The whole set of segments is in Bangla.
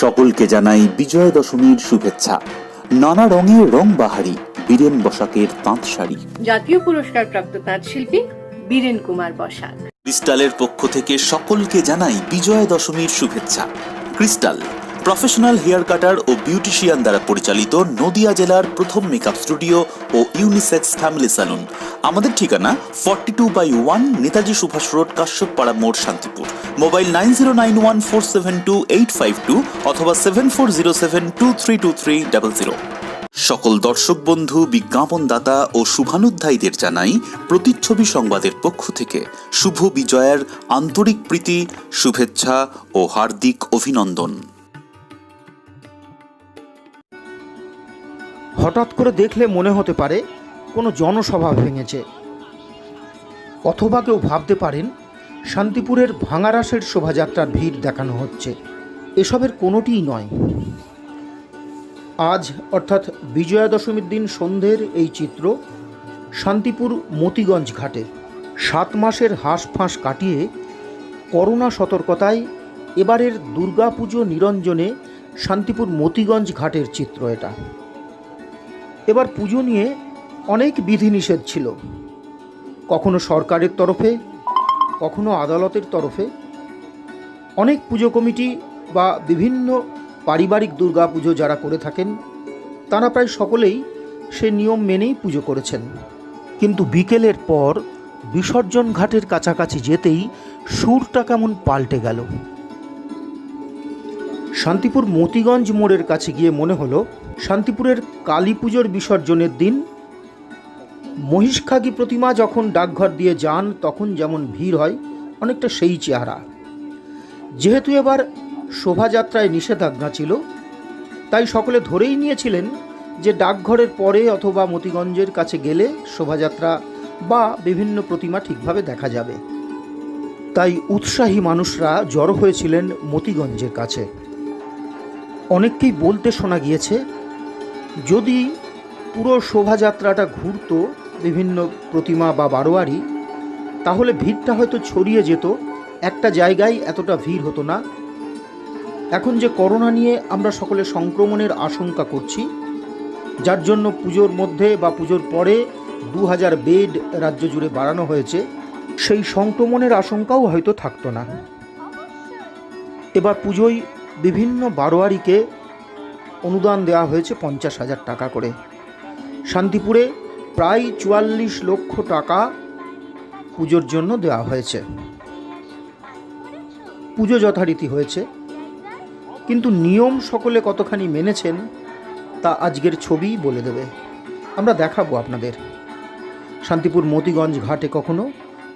সকলকে জানাই বিজয়া দশমীর শুভেচ্ছা। নানা রঙের রং বাহারি বীরেন বসাকের তাঁত শাড়ি। জাতীয় পুরস্কার প্রাপ্ত তাঁত শিল্পী বীরেন কুমার বসাক। ক্রিস্টালের পক্ষ থেকে সকলকে জানাই বিজয়া দশমীর শুভেচ্ছা। ক্রিস্টাল প্রফেশনাল হেয়ার কাটার ও বিউটিশিয়ান দ্বারা পরিচালিত নদিয়া জেলার প্রথম মেকআপ স্টুডিও ও ইউনিসেক্স ফ্যামিলি স্যালুন। আমাদের ঠিকানা 42/1 নেতাজি সুভাষ রোড, কাশ্যপপাড়া মোড়, শান্তিপুর। মোবাইল 9091472852 অথবা 7407232300। সকল দর্শক বন্ধু, বিজ্ঞাপনদাতা ও শুভানুধ্যায়ীদের জানাই প্রতিচ্ছবি সংবাদের পক্ষ থেকে শুভ বিজয়ার আন্তরিক প্রীতি, শুভেচ্ছা ও হার্দিক অভিনন্দন। হঠাৎ করে দেখলে মনে হতে পারে কোনো জনসভা ভেঙেছে, অথবা কেউ ভাবতে পারেন শান্তিপুরের ভাঙারাসের শোভাযাত্রার ভিড় দেখানো হচ্ছে। এসবের কোনোটিই নয়। আজ অর্থাৎ বিজয়া দশমীর দিন সন্ধ্যের এই চিত্র শান্তিপুর মতিগঞ্জ ঘাটে। 7 মাসের হাঁসফাঁস কাটিয়ে করোনা সতর্কতায় এবারের দুর্গাপুজো নিরঞ্জনে শান্তিপুর মতিগঞ্জ ঘাটের চিত্র এটা। এবার পুজো নিয়ে অনেক বিধিনিষেধ ছিল, কখনো সরকারের তরফে, কখনো আদালতের তরফে। অনেক পুজো কমিটি বা বিভিন্ন পারিবারিক দুর্গাপুজো যারা করে থাকেন তারা প্রায় সকলেই সে নিয়ম মেনেই পুজো করেছেন। কিন্তু বিকেলের পর বিসর্জন ঘাটের কাছাকাছি যেতেই সুরটা কেমন পাল্টে গেল। শান্তিপুর মতিগঞ্জ মোড়ের কাছে গিয়ে মনে হলো শান্তিপুরের কালী পুজোর বিসর্জনের দিন মহিষখাগী প্রতিমা যখন ডাকঘর দিয়ে যান তখন যেমন ভিড় হয়, অনেকটা সেই চেহারা। যেহেতু এবার শোভাযাত্রায় নিষেধাজ্ঞা ছিল, তাই সকলে ধরেই নিয়েছিলেন যে ডাকঘরের পরে অথবা মতিগঞ্জের কাছে গেলে শোভাযাত্রা বা বিভিন্ন প্রতিমা ঠিকভাবে দেখা যাবে। তাই উৎসাহী মানুষরা জড়ো হয়েছিলেন মতিগঞ্জের কাছে। অনেককেই বলতে শোনা গিয়েছে যদি পুরো শোভাযাত্রাটা ঘুরত বিভিন্ন প্রতিমা বা বারোয়ারি, তাহলে ভিড়টা হয়তো ছড়িয়ে যেত, একটা জায়গায় এতটা ভিড় হতো না। এখন যে করোনা নিয়ে আমরা সকলে সংক্রমণের আশঙ্কা করছি, যার জন্য পুজোর মধ্যে বা পুজোর পরে 2000 বেড রাজ্য জুড়ে বাড়ানো হয়েছে, সেই সংক্রমণের আশঙ্কাও হয়তো থাকতো না। এবার পুজোয় বিভিন্ন বারোয়ারিকে অনুদান দেওয়া হয়েছে 50,000 টাকা করে। শান্তিপুরে প্রায় 44 লক্ষ টাকা পুজোর জন্য দেওয়া হয়েছে। পুজো যথারীতি হয়েছে, কিন্তু নিয়ম সকলে কতখানি মেনেছেন তা আজকের ছবি বলে দেবে। আমরা দেখাবো আপনাদের শান্তিপুর মতিগঞ্জ ঘাটে কখনো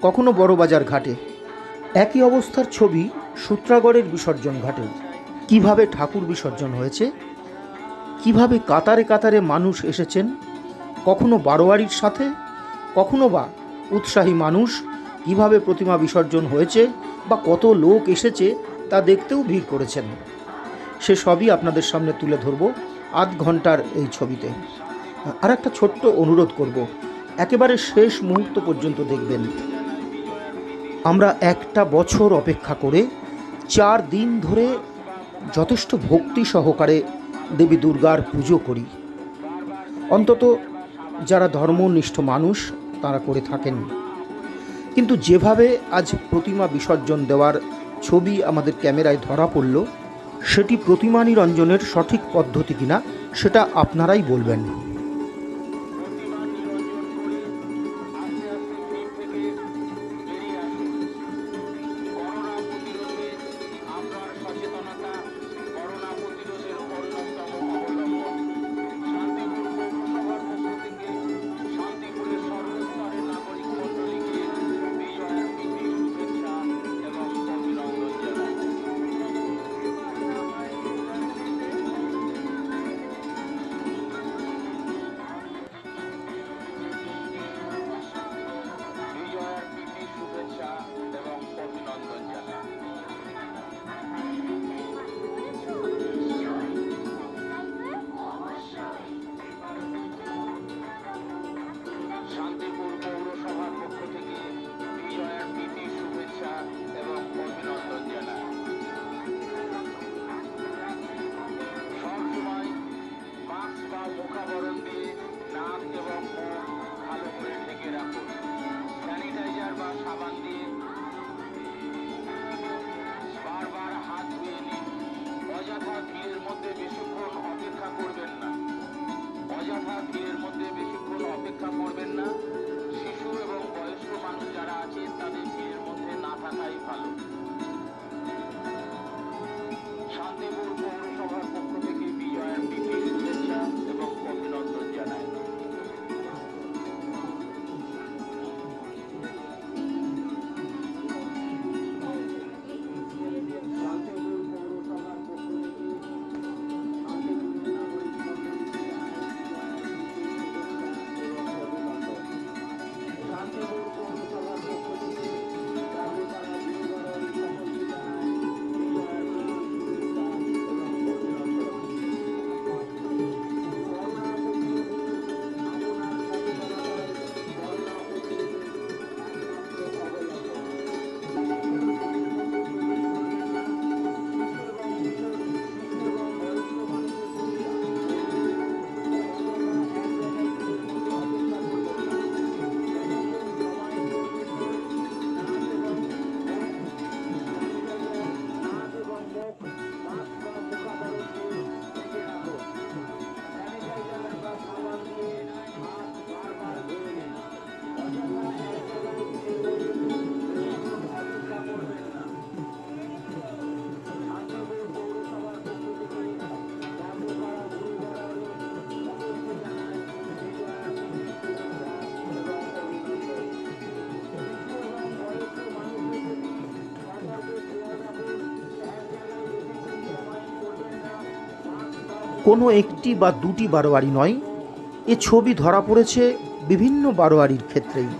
কখনো বড়বাজার ঘাটে একই অবস্থার ছবি সূত্রাগড়ের বিসর্জন ঘাটে। কিভাবে ঠাকুর বিসর্জন হয়েছে, কিভাবে কাতারে কাতারে মানুষ এসেছেন, কখনো বারোয়ারির সাথে, কখনো বা উৎসাহী মানুষ, কিভাবে প্রতিমা বিসর্জন হয়েছে বা কত লোক এসেছে তা দেখতেও ভিড় করেছেন। সে সবই আপনাদের সামনে তুলে ধরব আধ ঘন্টার এই ছবিতে। আর একটা ছোট্ট অনুরোধ করব, একেবারে শেষ মুহূর্ত পর্যন্ত দেখবেন। আমরা একটা বছর অপেক্ষা করে 4 দিন ধরে যথেষ্ট ভক্তি সহকারে দেবী দুর্গার পুজো করি। অন্তত যারা ধর্মনিষ্ঠ মানুষ তারা করে থাকেন। কিন্তু যেভাবে আজ প্রতিমা বিসর্জন দেওয়ার ছবি আমাদের ক্যামেরায় ধরা পড়ল, সেটি প্রতিমা নিরঞ্জনের সঠিক পদ্ধতি কিনা সেটা আপনারাই বলবেন। কোনো একটি বা দুটি বারোয়ারি নয়, এ ছবি ধরা পড়েছে বিভিন্ন বারোয়ারির ক্ষেত্রেই।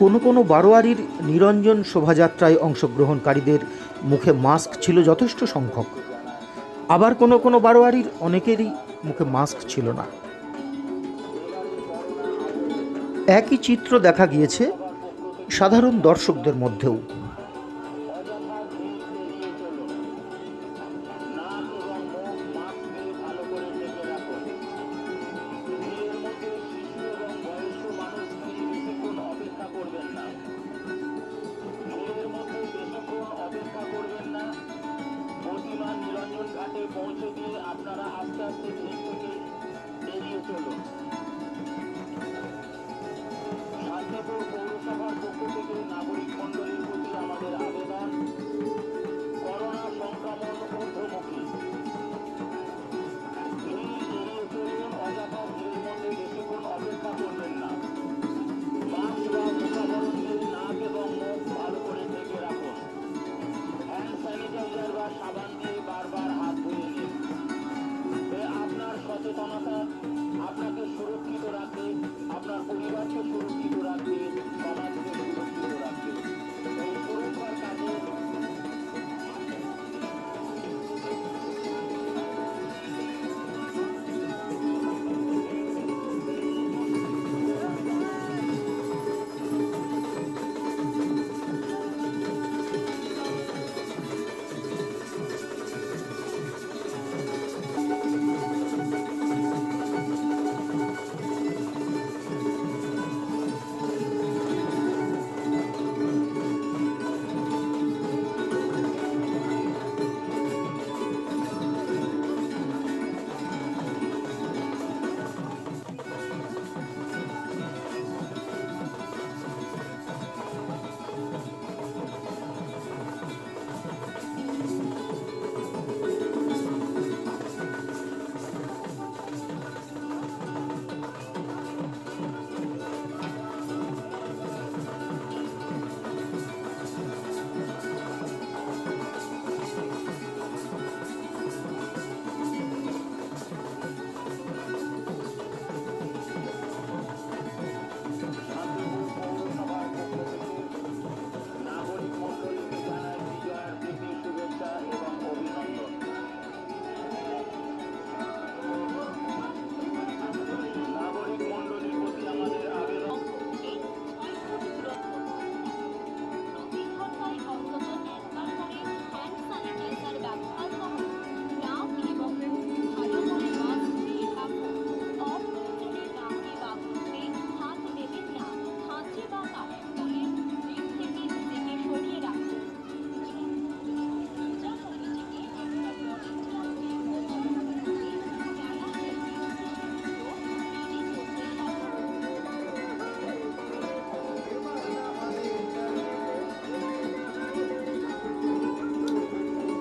কোনো কোনো বারোয়ারির নিরঞ্জন শোভাযাত্রায় অংশগ্রহণকারীদের মুখে মাস্ক ছিল যথেষ্ট সংখ্যক, আবার কোনো কোনো বারোয়ারির অনেকেরই মুখে মাস্ক ছিল না। একই চিত্র দেখা গিয়েছে সাধারণ দর্শকদের মধ্যেও। পৌঁছে দিয়ে আপনারা আস্তে আস্তে ভিড় থেকে বেরিয়ে চলুন। শান্তিপুর পৌরসভার পক্ষ থেকে নাগরিক মণ্ডলীর প্রতি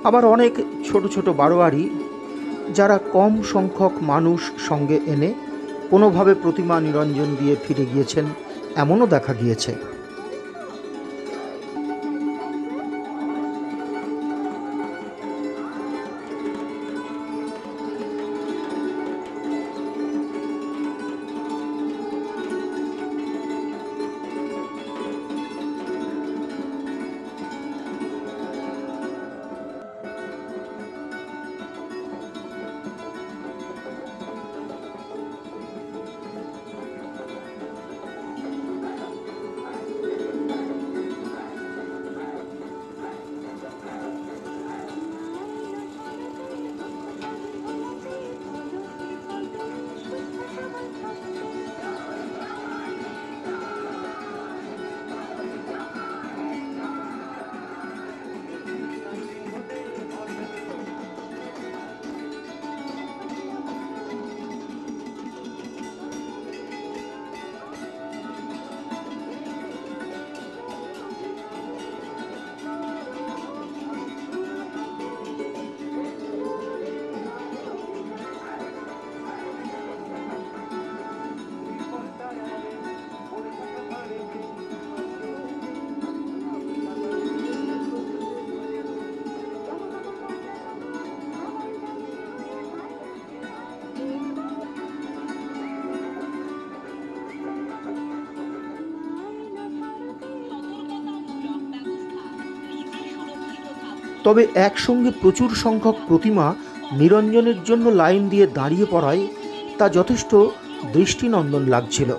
আবার অনেক ছোট ছোট বারোয়ারি, যারা কম সংখ্যক মানুষ সঙ্গে এনে কোনোভাবে প্রতিমা নিরঞ্জন দিয়ে ফিরে গিয়েছেন, এমনও দেখা গিয়েছে। তবে একসঙ্গে প্রচুর সংখ্যক প্রতিমা নিরঞ্জনের জন্য লাইন দিয়ে দাঁড়িয়ে পড়ায় তা যথেষ্ট দৃষ্টিনন্দন লাগছিল।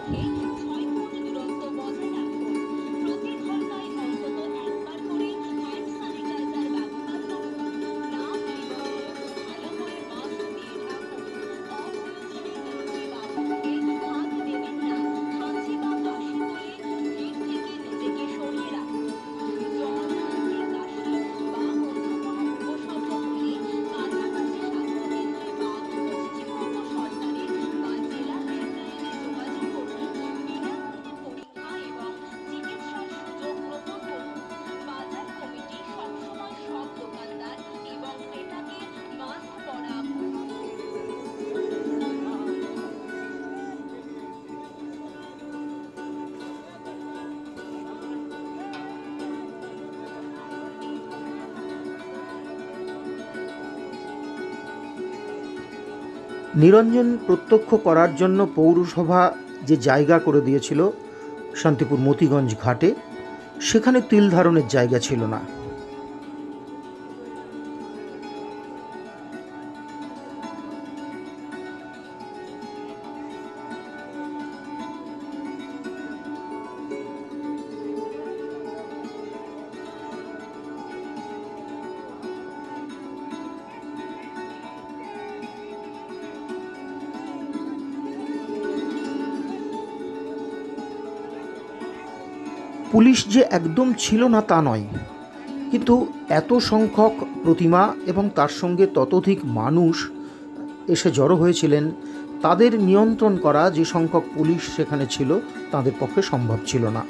নিরঞ্জন প্রত্যক্ষ করার জন্য পৌরসভা যে জায়গা করে দিয়েছিল শান্তিপুর মতিগঞ্জ ঘাটে, সেখানে তিল ধারণের জায়গা ছিল না। পুলিশ যে একদম ছিল না তা নয়, কিন্তু এত সংখ্যক প্রতিমা এবং তার সঙ্গে ততোধিক মানুষ এসে জড়ো হয়েছিলেন, তাদের নিয়ন্ত্রণ করা যে সংখ্যক পুলিশ সেখানে ছিল তাদের পক্ষে সম্ভব ছিল না।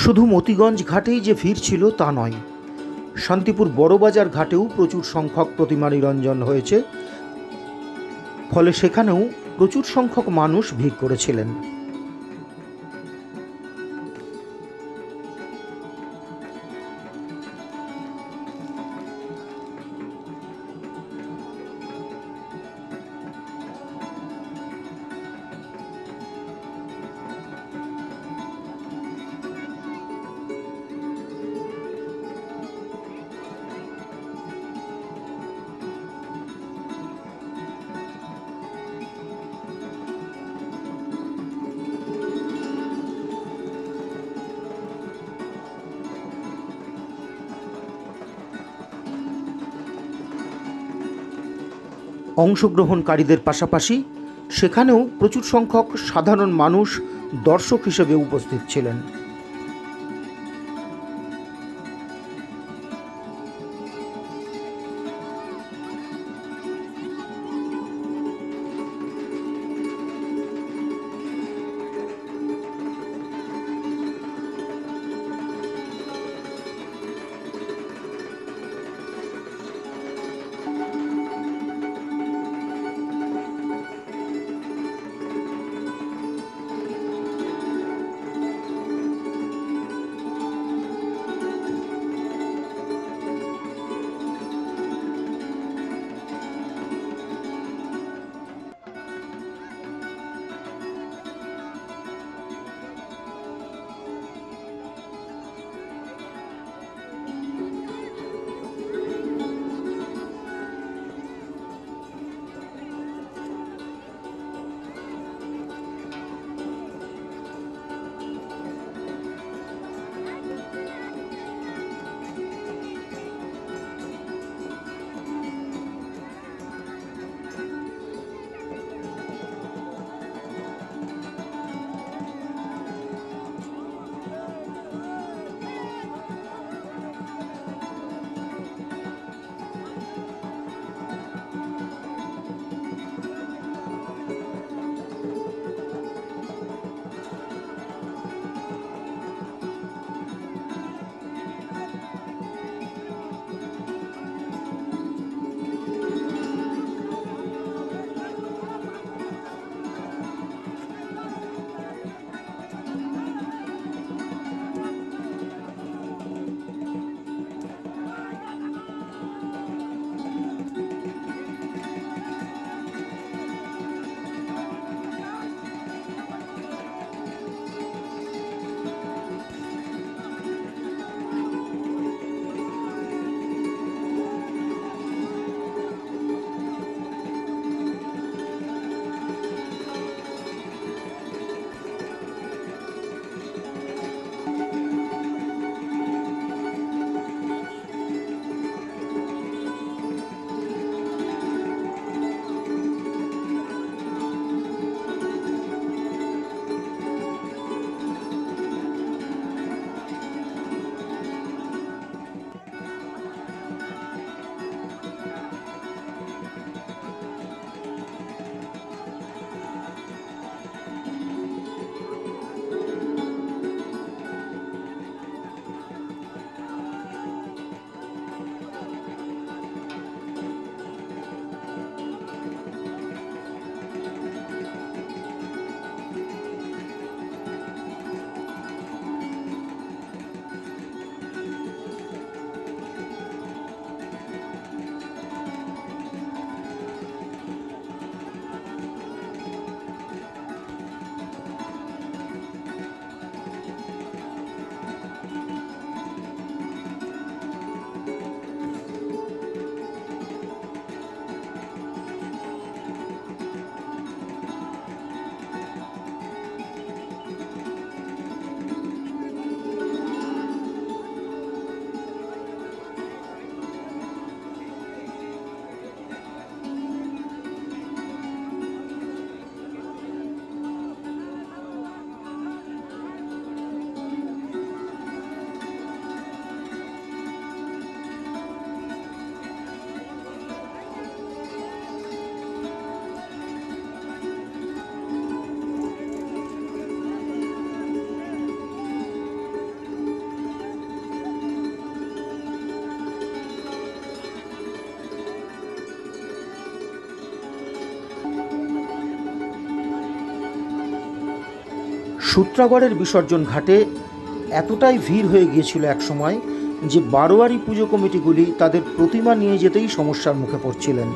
শুধু মতিগঞ্জ ঘাটেই যে ভিড় ছিল তা নয়, শান্তিপুর বড়বাজার ঘাটেও প্রচুর সংখ্যক প্রতিমা নিরঞ্জন হয়েছে, ফলে সেখানেও প্রচুর সংখ্যক মানুষ ভিড় করেছিলেন। অংশগ্রহণকারীদের পাশাপাশি সেখানেও প্রচুর সংখ্যক সাধারণ মানুষ দর্শক হিসেবে উপস্থিত ছিলেন। সূত্রাগড়ের বিসর্জন ঘাটে এতটাই ভিড় হয়ে গিয়েছিল একসময় যে বারোয়ারি পুজো কমিটিগুলি তাদের প্রতিমা নিয়ে যেতেই সমস্যার মুখে পড়ছিলেন।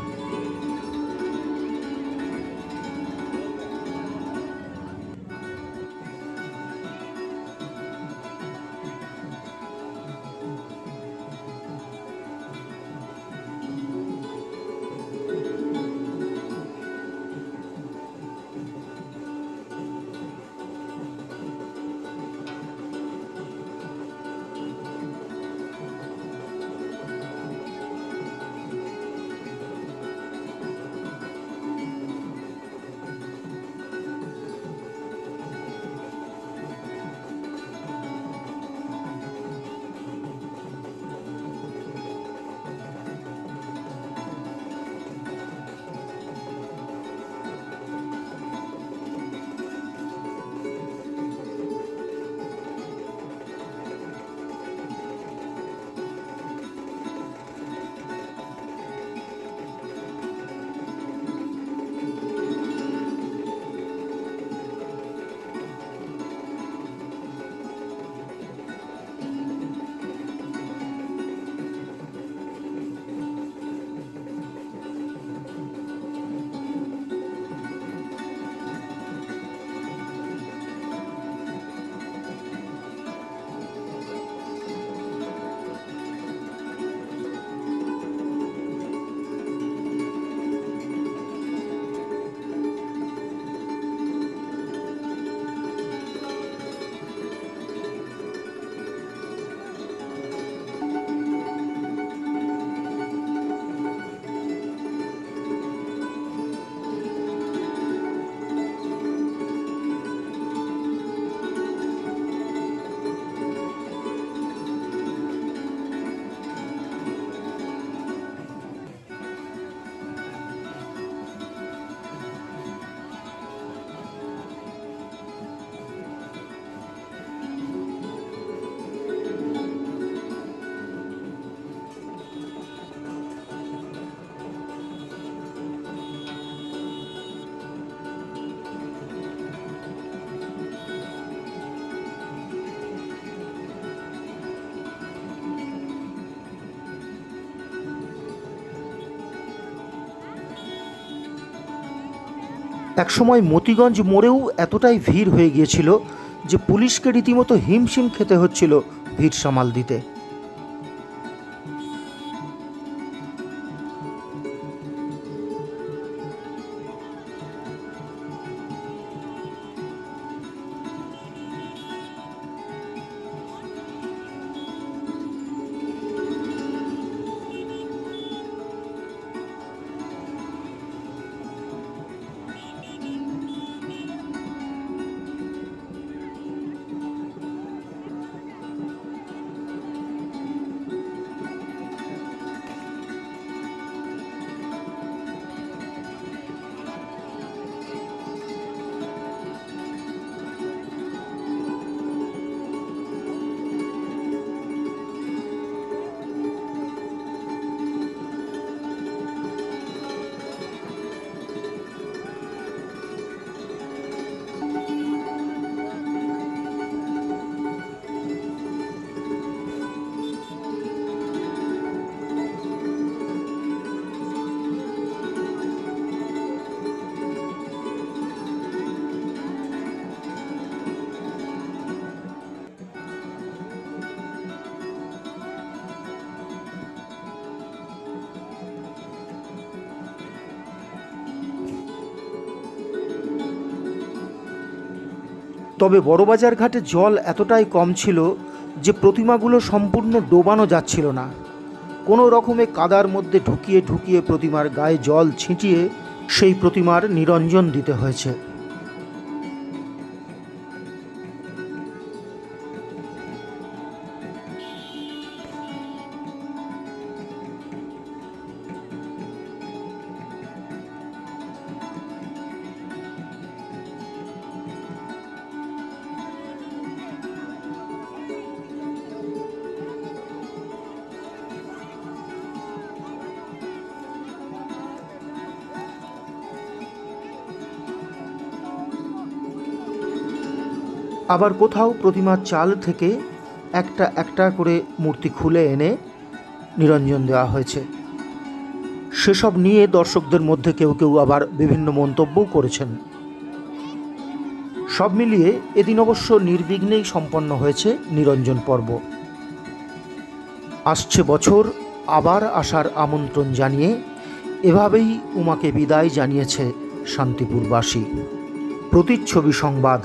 একসময় মতিগঞ্জ মোড়েও এতটাই ভিড় হয়ে গিয়েছিল যে পুলিশকে রীতিমতো হিমশিম খেতে হচ্ছিল ভিড় সামাল দিতে। তবে বড়বাজার ঘাটে জল এতটাই কম ছিল যে প্রতিমাগুলো সম্পূর্ণ ডোবানো যাচ্ছিল না। কোনো রকমে কাদার মধ্যে ঢুকিয়ে ঢুকিয়ে প্রতিমার গায়ে জল ছিটিয়ে সেই প্রতিমার নিরঞ্জন দিতে হয়েছে। আবার কোথাও প্রতিমার চাল থেকে একটা একটা করে মূর্তি খুলে এনে নিরঞ্জন দেওয়া হয়েছে। সেসব নিয়ে দর্শকদের মধ্যে কেউ কেউ আবার বিভিন্ন মন্তব্যও করেছেন। সব মিলিয়ে এদিন অবশ্য নির্বিঘ্নেই সম্পন্ন হয়েছে নিরঞ্জন পর্ব। আসছে বছর আবার আসার আমন্ত্রণ জানিয়ে এভাবেই উমাকে বিদায় জানিয়েছে শান্তিপুরবাসী। প্রতিচ্ছবি সংবাদ।